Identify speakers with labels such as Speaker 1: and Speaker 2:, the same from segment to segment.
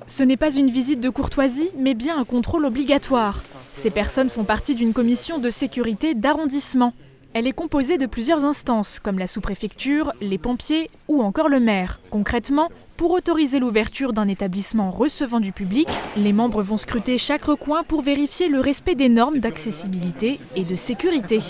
Speaker 1: Ce n'est pas une visite de courtoisie, mais bien un contrôle obligatoire. Ces personnes font partie d'une commission de sécurité d'arrondissement. Elle est composée de plusieurs instances, comme la sous-préfecture, les pompiers ou encore le maire. Concrètement, pour autoriser l'ouverture d'un établissement recevant du public, les membres vont scruter chaque recoin pour vérifier le respect des normes d'accessibilité et de sécurité.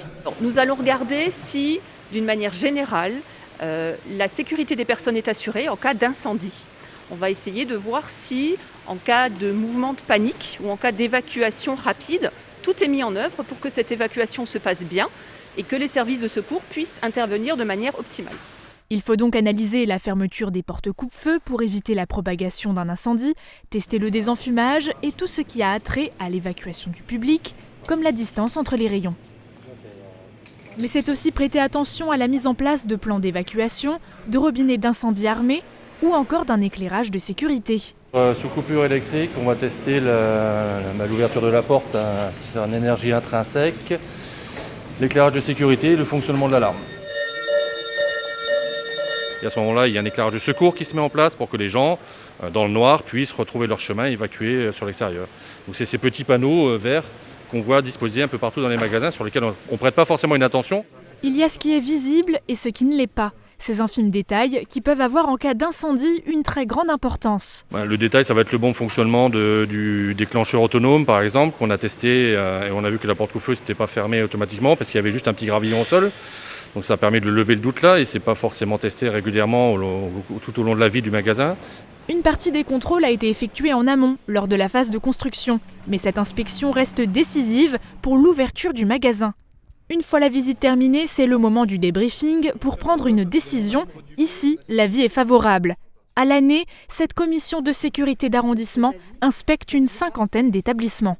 Speaker 2: Nous allons regarder si, d'une manière générale, la sécurité des personnes est assurée en cas d'incendie. On va essayer de voir si, en cas de mouvement de panique ou en cas d'évacuation rapide, tout est mis en œuvre pour que cette évacuation se passe bien et que les services de secours puissent intervenir de manière optimale.
Speaker 1: Il faut donc analyser la fermeture des portes coupe-feu pour éviter la propagation d'un incendie, tester le désenfumage et tout ce qui a trait à l'évacuation du public, comme la distance entre les rayons. Mais c'est aussi prêter attention à la mise en place de plans d'évacuation, de robinets d'incendie armés ou encore d'un éclairage de sécurité.
Speaker 3: Sous coupure électrique, on va tester l'ouverture de la porte sur une énergie intrinsèque, l'éclairage de sécurité et le fonctionnement de l'alarme.
Speaker 4: Et à ce moment-là, il y a un éclairage de secours qui se met en place pour que les gens, dans le noir, puissent retrouver leur chemin et évacuer sur l'extérieur. Donc c'est ces petits panneaux verts qu'on voit disposés un peu partout dans les magasins sur lesquels on ne prête pas forcément une attention.
Speaker 1: Il y a ce qui est visible et ce qui ne l'est pas. Ces infimes détails qui peuvent avoir en cas d'incendie une très grande importance.
Speaker 4: Le détail, ça va être le bon fonctionnement du déclencheur autonome, par exemple, qu'on a testé et on a vu que la porte coupe-feu n'était pas fermée automatiquement parce qu'il y avait juste un petit gravillon au sol. Donc ça permet de lever le doute là et c'est pas forcément testé régulièrement tout au long de la vie du magasin.
Speaker 1: Une partie des contrôles a été effectuée en amont, lors de la phase de construction. Mais cette inspection reste décisive pour l'ouverture du magasin. Une fois la visite terminée, c'est le moment du débriefing pour prendre une décision. Ici, l'avis est favorable. À l'année, cette commission de sécurité d'arrondissement inspecte une 50aine d'établissements.